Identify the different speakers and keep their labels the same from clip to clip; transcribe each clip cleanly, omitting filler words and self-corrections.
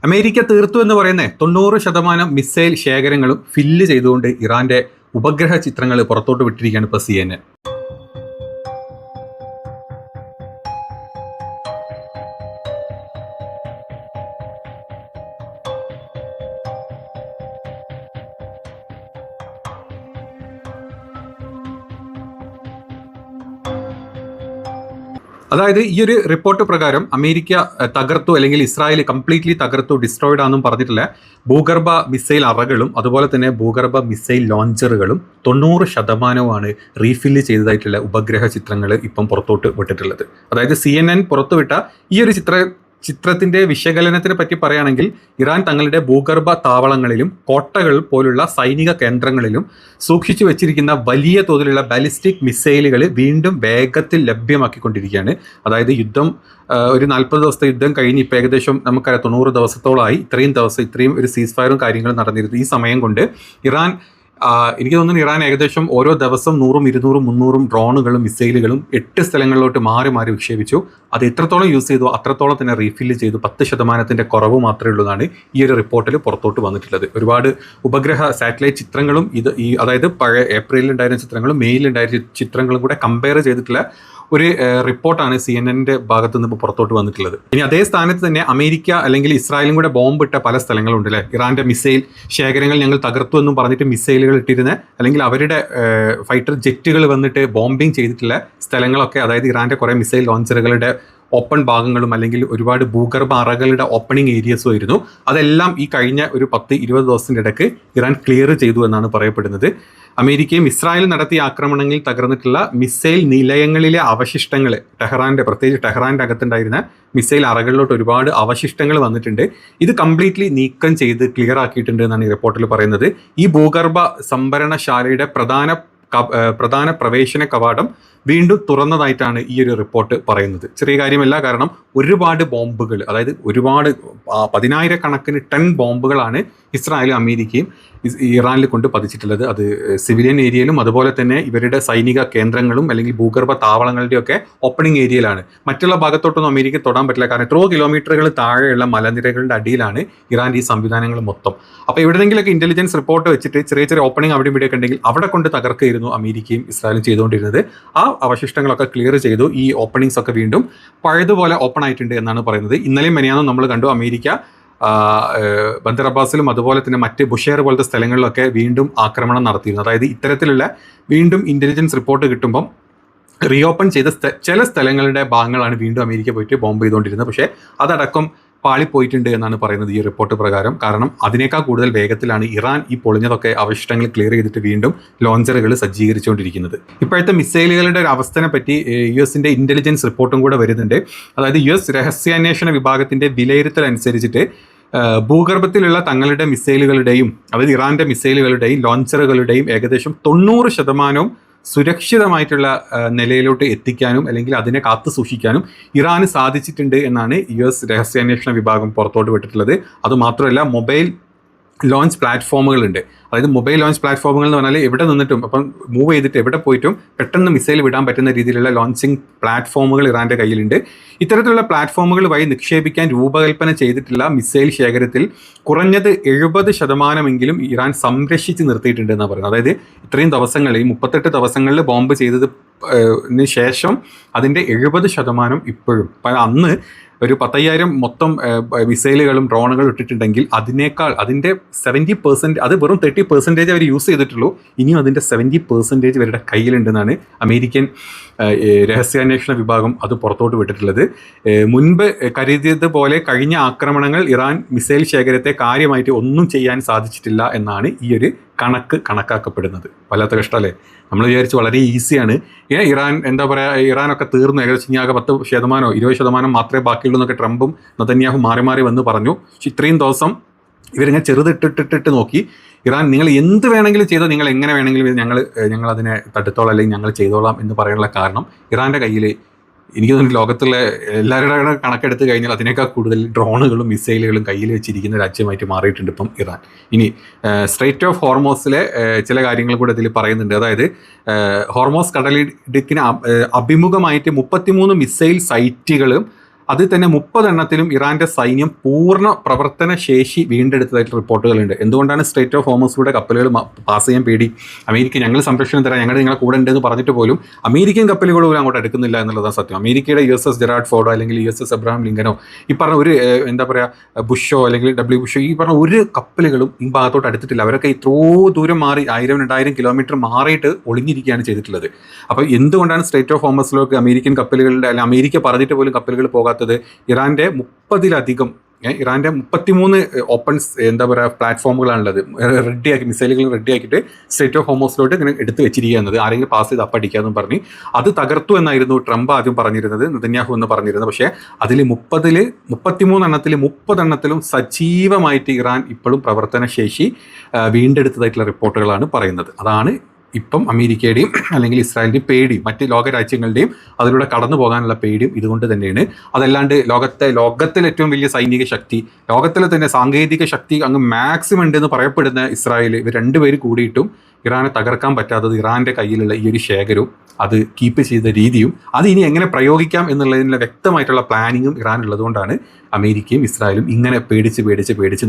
Speaker 1: America തീർത്തു എന്ന് പറയുന്നത് 90% മിസൈൽ ശേഖരങ്ങളും ഫില്ല് ചെയ്തുകൊണ്ട് ഇറാന്റെ ഉപഗ്രഹ ചിത്രങ്ങൾ പുറത്തോട്ട് വിട്ടിരിക്കുകയാണ് ഇപ്പോൾ CNN. അതായത് ഈ ഒരു റിപ്പോർട്ട് പ്രകാരം അമേരിക്ക തകർത്തു അല്ലെങ്കിൽ ഇസ്രായേൽ കംപ്ലീറ്റ്ലി തകർത്തു, ഡിസ്ട്രോയിഡ് ആണെന്നും പറഞ്ഞിട്ടില്ല. ഭൂഗർഭ മിസൈൽ അറകളും അതുപോലെ തന്നെ ഭൂഗർഭ മിസൈൽ ലോഞ്ചറുകളും 90% റീഫില്ല് ചെയ്തതായിട്ടുള്ള ഉപഗ്രഹ ചിത്രങ്ങൾ ഇപ്പം പുറത്തോട്ട് വിട്ടിട്ടുള്ളത്. അതായത് CNN പുറത്തുവിട്ട ഈ ഒരു ചിത്രത്തിന്റെ വിശകലനത്തിനെ പറ്റി പറയുകയാണെങ്കിൽ, ഇറാൻ തങ്ങളുടെ ഭൂഗർഭ താവളങ്ങളിലും കോട്ടകൾ പോലുള്ള സൈനിക കേന്ദ്രങ്ങളിലും സൂക്ഷിച്ചു വെച്ചിരിക്കുന്ന വലിയ തോതിലുള്ള ബാലിസ്റ്റിക് മിസൈലുകൾ വീണ്ടും വേഗത്തിൽ ലഭ്യമാക്കിക്കൊണ്ടിരിക്കുകയാണ്. അതായത് യുദ്ധം ഒരു 40 ദിവസത്തെ യുദ്ധം കഴിഞ്ഞ് ഇപ്പോൾ ഏകദേശം നമുക്കറിയാം 90 ദിവസത്തോളമായി. ഇത്രയും ഒരു സീസ് ഫയറും കാര്യങ്ങളും നടന്നിരുന്നു. ഈ സമയം കൊണ്ട് എനിക്ക് തോന്നുന്നു ഇറാൻ ഏകദേശം ഓരോ ദിവസം 100, 200, 300 ഡ്രോണുകളും മിസൈലുകളും 8 സ്ഥലങ്ങളിലോട്ട് മാറി മാറി വിക്ഷേപിച്ചു. അത് എത്രത്തോളം യൂസ് ചെയ്തു അത്രത്തോളം തന്നെ റീഫില്ല് ചെയ്തു. 10% കുറവ് മാത്രമേ ഉള്ളതാണ് ഈ ഒരു റിപ്പോർട്ടിൽ പുറത്തോട്ട് വന്നിട്ടുള്ളത്. ഒരുപാട് ഉപഗ്രഹ സാറ്റലൈറ്റ് ചിത്രങ്ങളും അതായത് പഴയ ഏപ്രിലിൽ ഉണ്ടായിരുന്ന ചിത്രങ്ങളും മെയ്യിൽ ഉണ്ടായിരുന്ന ചിത്രങ്ങളും കൂടെ കമ്പയർ ചെയ്തിട്ടുള്ള ഒരു റിപ്പോർട്ടാണ് CNN ഭാഗത്ത് നിന്ന് ഇപ്പോൾ പുറത്തോട്ട് വന്നിട്ടുള്ളത്. ഇനി അതേ സ്ഥാനത്ത് തന്നെ അമേരിക്ക അല്ലെങ്കിൽ ഇസ്രായേലും കൂടെ ബോംബിട്ട പല സ്ഥലങ്ങളുണ്ട് അല്ലേ. ഇറാന്റെ മിസൈൽ ശേഖരങ്ങൾ ഞങ്ങൾ തകർത്തു എന്നും പറഞ്ഞിട്ട് മിസൈലുകൾ ഇട്ടിരുന്ന അല്ലെങ്കിൽ അവരുടെ ഫൈറ്റർ ജെറ്റുകൾ വന്നിട്ട് ബോംബിങ് ചെയ്തിട്ടുള്ള സ്ഥലങ്ങളൊക്കെ, അതായത് ഇറാന്റെ കുറേ മിസൈൽ ലോഞ്ചറുകളുടെ ഓപ്പൺ ഭാഗങ്ങളും അല്ലെങ്കിൽ ഒരുപാട് ഭൂഗർഭ അറകളുടെ ഓപ്പണിംഗ് ഏരിയസും ആയിരുന്നു. അതെല്ലാം ഈ കഴിഞ്ഞ ഒരു 10-20 ദിവസത്തിൻ്റെ ഇടയ്ക്ക് ഇറാൻ ക്ലിയർ ചെയ്തു എന്നാണ് പറയപ്പെടുന്നത്. അമേരിക്കയും ഇസ്രായേലും നടത്തിയ ആക്രമണങ്ങളിൽ തകർന്നിട്ടുള്ള മിസൈൽ നിലയങ്ങളിലെ അവശിഷ്ടങ്ങൾ, പ്രത്യേകിച്ച് ടെഹ്റാൻ്റെ അകത്തുണ്ടായിരുന്ന മിസൈൽ അറകളിലോട്ട് ഒരുപാട് അവശിഷ്ടങ്ങൾ വന്നിട്ടുണ്ട്. ഇത് കംപ്ലീറ്റ്ലി നീക്കം ചെയ്ത് ക്ലിയർ ആക്കിയിട്ടുണ്ട് എന്നാണ് ഈ റിപ്പോർട്ടിൽ പറയുന്നത്. ഈ ഭൂഗർഭ സംഭരണശാലയുടെ പ്രധാന പ്രവേശന കവാടം വീണ്ടും തുറന്നതായിട്ടാണ് ഈ ഒരു റിപ്പോർട്ട് പറയുന്നത്. ചെറിയ കാര്യമല്ല, കാരണം ഒരുപാട് ബോംബുകൾ, അതായത് ഒരുപാട് 10,000 ടൺ ബോംബുകളാണ് ഇസ്രായേലും അമേരിക്കയും ഇറാനിൽ കൊണ്ട് പതിച്ചിട്ടുള്ളത്. അത് സിവിലിയൻ ഏരിയയിലും അതുപോലെ തന്നെ ഇവരുടെ സൈനിക കേന്ദ്രങ്ങളും അല്ലെങ്കിൽ ഭൂഗർഭ താവളങ്ങളുടെയൊക്കെ ഓപ്പണിംഗ് ഏരിയയിലാണ്. മറ്റുള്ള ഭാഗത്തോട്ടൊന്നും അമേരിക്ക തൊടാൻ പറ്റില്ല, കാരണം എത്രയോ കിലോമീറ്ററുകൾ താഴെയുള്ള മലനിരകളുടെ അടിയിലാണ് ഇറാൻ്റെ ഈ സംവിധാനങ്ങൾ മൊത്തം. അപ്പോൾ എവിടെയെങ്കിലൊക്കെ ഇന്റലിജൻസ് റിപ്പോർട്ട് വെച്ചിട്ട് ചെറിയ ചെറിയ ഓപ്പണിംഗ് അവിടെ ഇവിടെയൊക്കെ ഉണ്ടെങ്കിൽ അവിടെ കൊണ്ട് തകർക്കുകയായിരുന്നു അമേരിക്കയും ഇസ്രായേലും ചെയ്തുകൊണ്ടിരുന്നത്. ആ അവശിഷ്ടങ്ങളൊക്കെ ക്ലിയർ ചെയ്തു. ഈ ഓപ്പണിങ്സ് ഒക്കെ വീണ്ടും പഴയതുപോലെ ഓപ്പൺ ആയിട്ടുണ്ട് എന്നാണ് പറയുന്നത്. ഇന്നലെയും മെനിയാന്നും നമ്മൾ കണ്ടു അമേരിക്ക ബന്ദർ അബ്ബാസിലും അതുപോലെ തന്നെ മറ്റ് ബുഷേർ പോലത്തെ സ്ഥലങ്ങളിലൊക്കെ വീണ്ടും ആക്രമണം നടത്തിയിരുന്നു. അതായത് ഇത്തരത്തിലുള്ള വീണ്ടും ഇന്റലിജൻസ് റിപ്പോർട്ട് കിട്ടുമ്പം റീഓപ്പൺ ചെയ്ത ചില സ്ഥലങ്ങളുടെ ഭാഗങ്ങളാണ് വീണ്ടും അമേരിക്ക പോയിട്ട് ബോംബ് ചെയ്തുകൊണ്ടിരുന്നത്. പക്ഷേ അതടക്കം പാളിപ്പോയിട്ടുണ്ട് എന്നാണ് പറയുന്നത് ഈ റിപ്പോർട്ട് പ്രകാരം. കാരണം അതിനേക്കാൾ കൂടുതൽ വേഗത്തിലാണ് ഇറാൻ ഈ പൊളിഞ്ഞതൊക്കെ അവശിഷ്ടങ്ങൾ ക്ലിയർ ചെയ്തിട്ട് വീണ്ടും ലോഞ്ചറുകൾ സജ്ജീകരിച്ചുകൊണ്ടിരിക്കുന്നത്. ഇപ്പോഴത്തെ മിസൈലുകളുടെ ഒരു അവസ്ഥനെ പറ്റി US ഇന്റലിജൻസ് റിപ്പോർട്ടും കൂടെ വരുന്നുണ്ട്. അതായത് US രഹസ്യാന്വേഷണ വിഭാഗത്തിന്റെ വിലയിരുത്തൽ അനുസരിച്ചിട്ട് ഭൂഗർഭത്തിലുള്ള തങ്ങളുടെ മിസൈലുകളുടെയും അതായത് ഇറാന്റെ മിസൈലുകളുടെയും ലോഞ്ചറുകളുടെയും ഏകദേശം 90% സുരക്ഷിതമായിട്ടുള്ള നിലയിലോട്ട് എത്തിക്കാനും അല്ലെങ്കിൽ അതിനെ കാത്തു സൂക്ഷിക്കാനും ഇറാന് സാധിച്ചിട്ടുണ്ട് എന്നാണ് US രഹസ്യാന്വേഷണ വിഭാഗം പുറത്തോട്ട് വിട്ടിട്ടുള്ളത്. അതുമാത്രമല്ല, മൊബൈൽ ലോഞ്ച് പ്ലാറ്റ്ഫോമുകളുണ്ട്. അതായത് മൊബൈൽ ലോഞ്ച് പ്ലാറ്റ്ഫോമുകൾ എന്ന് പറഞ്ഞാൽ എവിടെ നിന്നിട്ടും അപ്പം മൂവ് ചെയ്തിട്ട് എവിടെ പോയിട്ടും പെട്ടെന്ന് മിസൈൽ വിടാൻ പറ്റുന്ന രീതിയിലുള്ള ലോഞ്ചിങ് പ്ലാറ്റ്ഫോമുകൾ ഇറാൻ്റെ കയ്യിലുണ്ട്. ഇത്തരത്തിലുള്ള പ്ലാറ്റ്ഫോമുകൾ വഴി നിക്ഷേപിക്കാൻ രൂപകൽപ്പന ചെയ്തിട്ടുള്ള മിസൈൽ ശേഖരത്തിൽ കുറഞ്ഞത് 70% ഇറാൻ സംരക്ഷിച്ച് നിർത്തിയിട്ടുണ്ട് എന്നാണ് പറയുന്നത്. അതായത് ഇത്രയും ദിവസങ്ങളിൽ 38 ദിവസങ്ങളിൽ ബോംബ് ചെയ്തതിന് ശേഷം അതിൻ്റെ 70% ഇപ്പോഴും അന്ന് ഒരു 10,000 മൊത്തം മിസൈലുകളും ഡ്രോണുകളും ഇട്ടിട്ടുണ്ടെങ്കിൽ അതിൻ്റെ 70% അത് വെറും 30% അവർ യൂസ് ചെയ്തിട്ടുള്ളൂ. ഇനിയും അതിൻ്റെ 70% ഇവരുടെ കയ്യിലുണ്ടെന്നാണ് അമേരിക്കൻ രഹസ്യാന്വേഷണ വിഭാഗം അത് പുറത്തോട്ട് വിട്ടിട്ടുള്ളത്. മുൻപ് കരുതിയതുപോലെ കഴിഞ്ഞ ആക്രമണങ്ങൾ ഇറാൻ മിസൈൽ ശേഖരത്തെ കാര്യമായിട്ട് ഒന്നും ചെയ്യാൻ സാധിച്ചിട്ടില്ല എന്നാണ് ഈ ഒരു കണക്കാക്കപ്പെടുന്നത്. വല്ലാത്ത കഷ്ടമല്ലേ. നമ്മൾ വിചാരിച്ച് വളരെ ഈസിയാണ് ഇറാൻ എന്താ പറയുക, ഇറാനൊക്കെ തീർന്നു, ഏകദേശം ആകെ 10%, 20% മാത്രമേ ബാക്കിയുള്ളൂ എന്നൊക്കെ ട്രംപും നെതന്യാഹും മാറി മാറി വന്ന് പറഞ്ഞു. പക്ഷെ ഇത്രയും ദിവസം ഇവരിങ്ങനെ ചെറുതിട്ടിട്ടിട്ട് നോക്കി ഇറാൻ നിങ്ങൾ എന്ത് വേണമെങ്കിലും ചെയ്തോ, നിങ്ങൾ എങ്ങനെ വേണമെങ്കിലും ഞങ്ങൾ അതിനെ തടുത്തോളാം അല്ലെങ്കിൽ ഞങ്ങൾ ചെയ്തോളാം എന്ന് പറയാനുള്ള കാരണം ഇറാൻ്റെ കയ്യിൽ എനിക്ക് തോന്നുന്നു ലോകത്തുള്ള എല്ലാവരുടെ കണക്കെടുത്ത് കഴിഞ്ഞാൽ അതിനേക്കാൾ കൂടുതൽ ഡ്രോണുകളും മിസൈലുകളും കയ്യിൽ വെച്ചിരിക്കുന്ന രാജ്യമായിട്ട് മാറിയിട്ടുണ്ട് ഇപ്പം ഇറാൻ. ഇനി സ്ട്രൈറ്റ് ഓഫ് ഹോർമോസിലെ ചില കാര്യങ്ങൾ കൂടെ ഇതിൽ പറയുന്നുണ്ട്. അതായത് ഹോർമോസ് കടലിടുക്കിന് അഭിമുഖമായിട്ട് 33 മിസൈൽ സൈറ്റുകളും അതിൽ തന്നെ 30 എണ്ണത്തിലും ഇറാന്റെ സൈന്യം പൂർണ്ണ പ്രവർത്തന ശേഷി വീണ്ടെടുത്തതായിട്ട് റിപ്പോർട്ടുകളുണ്ട്. എന്തുകൊണ്ടാണ് സ്ട്രേറ്റ് ഓഫ് ഹോർമസിലൂടെ കപ്പലുകൾ പാസ് ചെയ്യാൻ പേടി? അമേരിക്ക ഞങ്ങൾ സംരക്ഷണം തരാം, ഞങ്ങൾ നിങ്ങളെ കൂടെ ഉണ്ടെന്ന് പറഞ്ഞിട്ട് പോലും അമേരിക്കൻ കപ്പലുകൾ പോലും അങ്ങോട്ട് എടുക്കുന്നില്ല എന്നുള്ളതാണ് സത്യം. അമേരിക്കയുടെ USS ജെറാർഡ് ഫോർഡോ അല്ലെങ്കിൽ USS എബ്രഹാം ലിങ്കനോ ഈ പറഞ്ഞ ഒരു എന്താ പറയുക ബുഷോ അല്ലെങ്കിൽ W ബുഷോ ഈ പറഞ്ഞ ഒരു കപ്പലുകളും ഈ ഭാഗത്തോട്ട് അടുത്തിട്ടില്ല. അവരൊക്കെ ഇത്രയോ ദൂരം മാറി 1000-2000 കിലോമീറ്റർ മാറിയിട്ട് ഒളിഞ്ഞിരിക്കുകയാണ് ചെയ്തിട്ടുള്ളത്. അപ്പോൾ എന്തുകൊണ്ടാണ് സ്ട്രേറ്റ് ഓഫ് ഹോർമസിലേക്ക് അമേരിക്കൻ കപ്പലുകളുടെ അല്ലെങ്കിൽ അമേരിക്ക പറഞ്ഞിട്ട് പോലും കപ്പലുകൾ പോകാത്തത്? ഇറാന്റെ 30-ലധികം ഇറാന്റെ 33 ഓപ്പൺ എന്താ പറയുക പ്ലാറ്റ്ഫോമുകളാണുള്ളത്. റെഡിയാക്കി മിസൈലുകൾ റെഡിയാക്കിയിട്ട് സ്ട്രേറ്റ് ഓഫ് ഹോർമസിലോട്ട് ഇങ്ങനെ എടുത്ത് വെച്ചിരിക്കുന്നത്, ആരെങ്കിലും പാസ് ചെയ്ത് അപ്പടിക്കാമെന്നും പറഞ്ഞ് അത് തകർത്തു എന്നായിരുന്നു ട്രംപ് ആദ്യം പറഞ്ഞിരുന്നത്, നെതന്യാഹു എന്ന് പറഞ്ഞിരുന്നത്. പക്ഷേ അതിൽ 33 എണ്ണത്തിൽ 30 എണ്ണത്തിലും സജീവമായിട്ട് ഇറാൻ ഇപ്പോഴും പ്രവർത്തനശേഷി വീണ്ടെടുത്തതായിട്ടുള്ള റിപ്പോർട്ടുകളാണ് പറയുന്നത്. അതാണ് ഇപ്പം അമേരിക്കയുടെയും അല്ലെങ്കിൽ ഇസ്രായേലിൻ്റെയും പേടിയും മറ്റ് ലോകരാജ്യങ്ങളുടെയും അതിലൂടെ കടന്നു പോകാനുള്ള പേടിയും ഇതുകൊണ്ട് തന്നെയാണ്. അതല്ലാണ്ട് ലോകത്തിലെ ഏറ്റവും വലിയ സൈനിക ശക്തി, ലോകത്തിലെ തന്നെ സാങ്കേതിക ശക്തി അങ്ങ് മാക്സിമം ഉണ്ടെന്ന് പറയപ്പെടുന്ന ഇസ്രായേൽ, ഇവർ രണ്ടുപേരും കൂടിയിട്ടും ഇറാനെ തകർക്കാൻ പറ്റാത്തത് ഇറാൻ്റെ കയ്യിലുള്ള ഈ ഒരു ശേഖരവും അത് കീപ്പ് ചെയ്ത രീതിയും അത് ഇനി എങ്ങനെ പ്രയോഗിക്കാം എന്നുള്ളതിനുള്ള വ്യക്തമായിട്ടുള്ള പ്ലാനിങ്ങും ഇറാൻ ഉള്ളതുകൊണ്ടാണ് അമേരിക്കയും ഇസ്രായേലും ഇങ്ങനെ പേടിച്ച്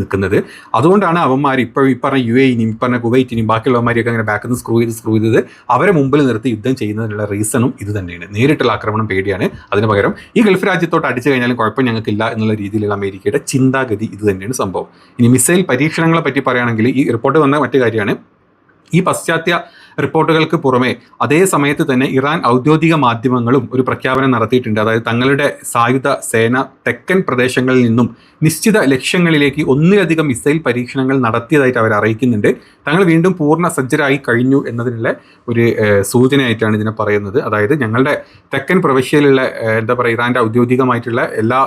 Speaker 1: നിൽക്കുന്നത്. അതുകൊണ്ടാണ് അവന്മാർ ഇപ്പോഴും ഈ പറഞ്ഞ UAE-നും ഈ പറഞ്ഞ കുവൈറ്റിനും ബാക്കിയുള്ളവന്മാരെയൊക്കെ അങ്ങനെ ബാക്കിൽ നിന്ന് സ്ക്രൂ ചെയ്ത് അവരെ മുമ്പിൽ നിർത്തി യുദ്ധം ചെയ്യുന്നതിനുള്ള റീസണും ഇത് തന്നെയാണ്. നേരിട്ടുള്ള ആക്രമണം പേടിയാണ്. അതിന് പകരം ഈ ഗൾഫ് രാജ്യത്തോട്ട് അടിച്ചു കഴിഞ്ഞാലും കുഴപ്പം ഞങ്ങൾക്കില്ല എന്നുള്ള രീതിയിലുള്ള അമേരിക്കയുടെ ചിന്താഗതി ഇത് തന്നെയാണ് സംഭവം. ഇനി മിസൈൽ പരീക്ഷണങ്ങളെ പറ്റി പറയുകയാണെങ്കിൽ ഈ റിപ്പോർട്ട് വന്ന മറ്റു കാര്യമാണ്, ഈ പാശ്ചാത്യ റിപ്പോർട്ടുകൾക്ക് പുറമെ അതേ സമയത്ത് തന്നെ ഇറാൻ ഔദ്യോഗിക മാധ്യമങ്ങളും ഒരു പ്രഖ്യാപനം നടത്തിയിട്ടുണ്ട്. അതായത് തങ്ങളുടെ സായുധ സേന തെക്കൻ പ്രദേശങ്ങളിൽ നിന്നും നിശ്ചിത ലക്ഷ്യങ്ങളിലേക്ക് ഒന്നിലധികം മിസൈൽ പരീക്ഷണങ്ങൾ നടത്തിയതായിട്ട് അവർ അറിയിക്കുന്നുണ്ട്. തങ്ങൾ വീണ്ടും പൂർണ്ണ സജ്ജരായി കഴിഞ്ഞു എന്നതിനുള്ള ഒരു സൂചനയായിട്ടാണ് ഇതിനെ പറയുന്നത്. അതായത് ഞങ്ങളുടെ തെക്കൻ പ്രവിശ്യയിലുള്ള എന്താ പറയുക ഇറാൻ്റെ ഔദ്യോഗികമായിട്ടുള്ള എല്ലാ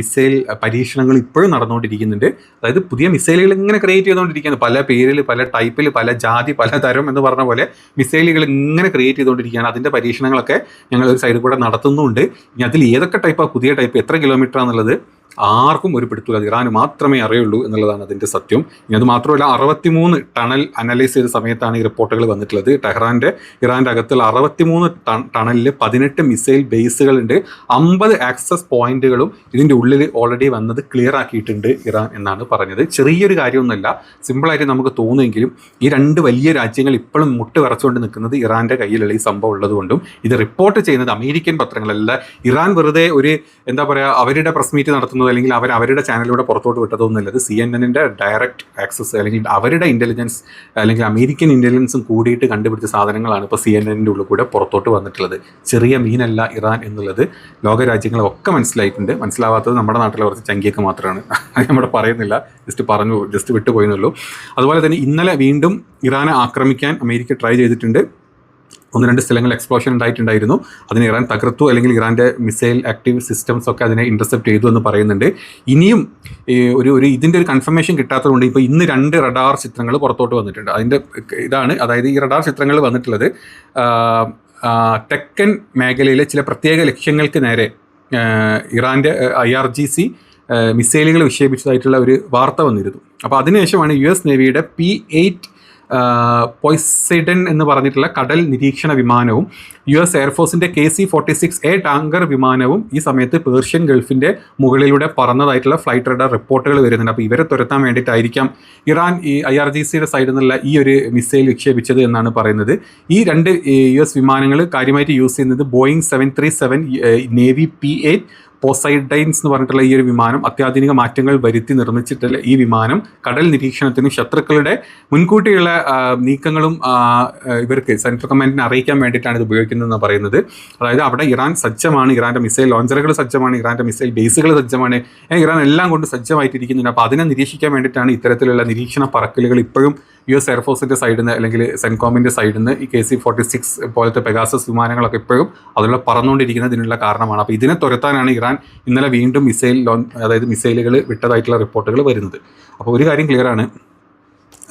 Speaker 1: മിസൈൽ പരീക്ഷണങ്ങളും ഇപ്പോഴും നടന്നുകൊണ്ടിരിക്കുന്നുണ്ട്. അതായത് പുതിയ മിസൈലുകൾ ഇങ്ങനെ ക്രിയേറ്റ് ചെയ്തുകൊണ്ടിരിക്കുകയാണ്, പല പേരിൽ, പല ടൈപ്പിൽ, പല ജാതി, പല തരം എന്ന് പറഞ്ഞ പോലെ മിസൈലുകൾ ഇങ്ങനെ ക്രിയേറ്റ് ചെയ്തുകൊണ്ടിരിക്കുകയാണ്. അതിൻ്റെ പരീക്ഷണങ്ങളൊക്കെ ഞങ്ങൾ ഒരു സൈഡിൽ കൂടെ നടത്തുന്നുണ്ട്. ഇനി അതിൽ ഏതൊക്കെ ടൈപ്പാണ്, പുതിയ ടൈപ്പ്, എത്ര കിലോമീറ്റർ ആണെന്നുള്ളത് ആർക്കും ഒരു പിടുത്തമില്ല, ഇറാന് മാത്രമേ അറിയുള്ളൂ എന്നുള്ളതാണ് അതിൻ്റെ സത്യം. ഇനി അത് മാത്രമല്ല 63 ടണൽ അനലൈസ് ചെയ്ത സമയത്താണ് ഈ റിപ്പോർട്ടുകൾ വന്നിട്ടുള്ളത്. ഇറാൻ്റെ അകത്തുള്ള 63 ടണലിൽ 18 മിസൈൽ ബേസുകളുണ്ട്, 50 ആക്സസ് പോയിന്റുകളും ഇതിൻ്റെ ഉള്ളിൽ ഓൾറെഡി വന്നത് ക്ലിയർ ആക്കിയിട്ടുണ്ട് ഇറാൻ എന്നാണ് പറഞ്ഞത്. ചെറിയൊരു കാര്യമൊന്നുമല്ല, സിമ്പിളായിട്ട് നമുക്ക് തോന്നുമെങ്കിലും ഈ രണ്ട് വലിയ രാജ്യങ്ങൾ ഇപ്പോഴും മുട്ട് വിറച്ചുകൊണ്ട് നിൽക്കുന്നത് ഇറാൻ്റെ കയ്യിലുള്ള ഈ സംഭവം ഉള്ളതുകൊണ്ടും ഇത് റിപ്പോർട്ട് ചെയ്യുന്നത് അമേരിക്കൻ പത്രങ്ങളല്ല. ഇറാൻ വെറുതെ ഒരു എന്താ പറയുക അവരുടെ പ്രസ് മീറ്റ് നടത്തുന്നത് അല്ലെങ്കിൽ അവരുടെ ചാനലിലൂടെ പുറത്തോട്ട് വിട്ടതൊന്നുമില്ല. ഇത് CNN-ന്റെ ഡയറക്റ്റ് ആക്സസ് അല്ലെങ്കിൽ അവരുടെ ഇൻ്റലിജൻസ് അല്ലെങ്കിൽ അമേരിക്കൻ ഇൻ്റലിജൻസും കൂടിയിട്ട് കണ്ടുപിടിച്ച സാധനങ്ങൾ ഇപ്പോൾ CNN-ന്റെ ഉള്ളിൽ കൂടെ പുറത്തോട്ട് വന്നിട്ടുള്ളത്. ചെറിയ മീനല്ല ഇറാൻ എന്നുള്ളത് ലോകരാജ്യങ്ങളൊക്കെ മനസ്സിലായിട്ടുണ്ട്. മനസ്സിലാവാത്തത് നമ്മുടെ നാട്ടിലെ കുറച്ച് ചങ്കിയൊക്കെ മാത്രമാണ്, അത് നമ്മുടെ പറയുന്നില്ല, ജസ്റ്റ് വിട്ടുപോയെന്നുള്ളൂ. അതുപോലെ തന്നെ ഇന്നലെ വീണ്ടും ഇറാനെ ആക്രമിക്കാൻ അമേരിക്ക ട്രൈ ചെയ്തിട്ടുണ്ട്. 1-2 സ്ഥലങ്ങളിൽ എക്സ്പ്ലോഷൻ ഉണ്ടായിട്ടുണ്ടായിരുന്നു. അതിന് ഇറാൻ തകർത്തു, അല്ലെങ്കിൽ ഇറാൻ്റെ മിസൈൽ ആക്റ്റീവ് സിസ്റ്റംസ് ഒക്കെ അതിനെ ഇൻ്റർസെപ്റ്റ് ചെയ്തു എന്ന് പറയുന്നുണ്ട്. ഇനിയും ഇതിൻ്റെ ഒരു കൺഫർമേഷൻ കിട്ടാത്തതുകൊണ്ട് ഇപ്പോൾ ഇന്ന് 2 റഡാർ ചിത്രങ്ങൾ പുറത്തോട്ട് വന്നിട്ടുണ്ട്. അതിൻ്റെ ഇതാണ്, അതായത് ഈ റഡാർ ചിത്രങ്ങൾ വന്നിട്ടുള്ളത് തെക്കൻ മേഖലയിലെ ചില പ്രത്യേക ലക്ഷ്യങ്ങൾക്ക് നേരെ ഇറാൻ്റെ IRGC മിസൈലുകൾ വിക്ഷേപിച്ചതായിട്ടുള്ള ഒരു വാർത്ത വന്നിരുന്നു. അപ്പോൾ അതിനുശേഷമാണ് US നേവിയുടെ P-8 പോയ്സൈഡൻ എന്ന് പറഞ്ഞിട്ടുള്ള കടൽ നിരീക്ഷണ വിമാനവും US എയർഫോഴ്സിൻ്റെ KC-46A ടാങ്കർ വിമാനവും ഈ സമയത്ത് പേർഷ്യൻ ഗൾഫിൻ്റെ മുകളിലൂടെ പറന്നതായിട്ടുള്ള ഫ്ലൈറ്റ് റഡാർ റിപ്പോർട്ടുകൾ വരുന്നുണ്ട്. അപ്പോൾ ഇവരെ തുരത്താൻ വേണ്ടിയിട്ടായിരിക്കാം ഇറാൻ ഈ IRGCയുടെ സൈഡിൽ നിന്നുള്ള ഈ ഒരു മിസൈൽ വിക്ഷേപിച്ചത് എന്നാണ് പറയുന്നത്. ഈ 2 US വിമാനങ്ങൾ കാര്യമായിട്ട് യൂസ് ചെയ്യുന്നത് Boeing 737 നേവി P-8 പോസൈഡൈൻസ് എന്ന് പറഞ്ഞിട്ടുള്ള ഈ ഒരു വിമാനം അത്യാധുനിക മാറ്റങ്ങൾ വരുത്തി നിർമ്മിച്ചിട്ടുള്ള ഈ വിമാനം കടൽ നിരീക്ഷണത്തിനും ശത്രുക്കളുടെ മുൻകൂട്ടിയുള്ള നീക്കങ്ങളും ഇവർക്ക് സെൻട്രൽ കമാൻഡിനെ അറിയിക്കാൻ വേണ്ടിയിട്ടാണ് ഇത് ഉപയോഗിക്കുന്നതെന്ന് പറയുന്നത്. അതായത് അവിടെ ഇറാൻ സജ്ജമാണ്, ഇറാൻ്റെ മിസൈൽ ലോഞ്ചറുകൾ സജ്ജമാണ്, ഇറാൻ്റെ മിസൈൽ ബേസുകൾ സജ്ജമാണ്, ഇറാൻ എല്ലാം കൊണ്ട് സജ്ജമായിട്ടിരിക്കുന്നുണ്ട്. അപ്പോൾ അതിനെ നിരീക്ഷിക്കാൻ വേണ്ടിയിട്ടാണ് ഇത്തരത്തിലുള്ള നിരീക്ഷണ പറക്കലുകൾ ഇപ്പോഴും US എയർഫോഴ്സിൻ്റെ സൈഡിൽ നിന്ന് അല്ലെങ്കിൽ സെൻകോമിൻ്റെ സൈഡിൽ നിന്ന് ഈ KC-46 പോലത്തെ പെഗാസസ് വിമാനങ്ങളൊക്കെ ഇപ്പോഴും അതിലുള്ള പറന്നുകൊണ്ടിരിക്കുന്നതിനുള്ള കാരണമാണ്. അപ്പോൾ ഇതിനെ തുരത്താനാണ് ഇറാൻ ഇന്നലെ വീണ്ടും മിസൈലുകൾ വിട്ടതായിട്ടുള്ള റിപ്പോർട്ടുകൾ വരുന്നത്. അപ്പോൾ ഒരു കാര്യം ക്ലിയറാണ്,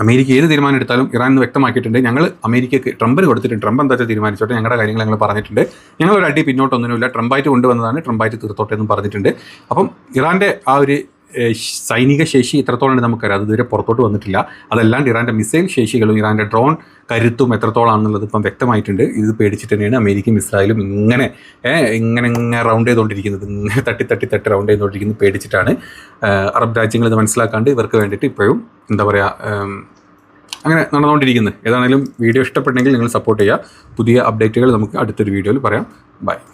Speaker 1: അമേരിക്ക ഏത് തീരുമാനം എടുത്താലും ഇറാൻ എന്ന് വ്യക്തമാക്കിയിട്ടുണ്ട്. ഞങ്ങൾ അമേരിക്കയ്ക്ക് ട്രംപിന് കൊടുത്തിട്ടുണ്ട്, ട്രംപ് എന്താ വെച്ചാൽ തീരുമാനിച്ചോട്ടെ, ഞങ്ങളുടെ കാര്യങ്ങൾ ഞങ്ങൾ പറഞ്ഞിട്ടുണ്ട്, ഞങ്ങളൊരു അടി പിന്നോട്ടൊന്നുമില്ല, ട്രംപായിട്ട് കൊണ്ടുവന്നതാണ്, ട്രംപായിട്ട് തീർത്തോട്ടെ എന്നും പറഞ്ഞിട്ടുണ്ട്. അപ്പം ഇറാൻ്റെ ആ ഒരു സൈനിക ശേഷി എത്രത്തോളം നമുക്കറിയാം, അത് ഇതുവരെ പുറത്തോട്ട് വന്നിട്ടില്ല. അതല്ലാണ്ട് ഇറാൻ്റെ മിസൈൽ ശേഷികളും ഇറാൻ്റെ ഡ്രോൺ കരുത്തും എത്രത്തോളാണെന്നുള്ളത് ഇപ്പം വ്യക്തമായിട്ടുണ്ട്. ഇത് പേടിച്ചിട്ട് തന്നെയാണ് അമേരിക്കയും ഇസ്രായേലും ഇങ്ങനെ റൗണ്ട് ചെയ്തുകൊണ്ടിരിക്കുന്നത്, ഇങ്ങനെ തട്ടി റൗണ്ട് ചെയ്തുകൊണ്ടിരിക്കുന്നത് പേടിച്ചിട്ടാണ്. അറബ് രാജ്യങ്ങൾ ഇത് മനസ്സിലാക്കാണ്ട് ഇവർക്ക് വേണ്ടിയിട്ട് ഇപ്പോഴും എന്താ പറയുക അങ്ങനെ നടന്നുകൊണ്ടിരിക്കുന്നത്. ഏതാണെങ്കിലും വീഡിയോ ഇഷ്ടപ്പെട്ടെങ്കിൽ നിങ്ങൾ സപ്പോർട്ട് ചെയ്യുക. പുതിയ അപ്ഡേറ്റുകൾ നമുക്ക് അടുത്തൊരു വീഡിയോയിൽ പറയാം. ബൈ.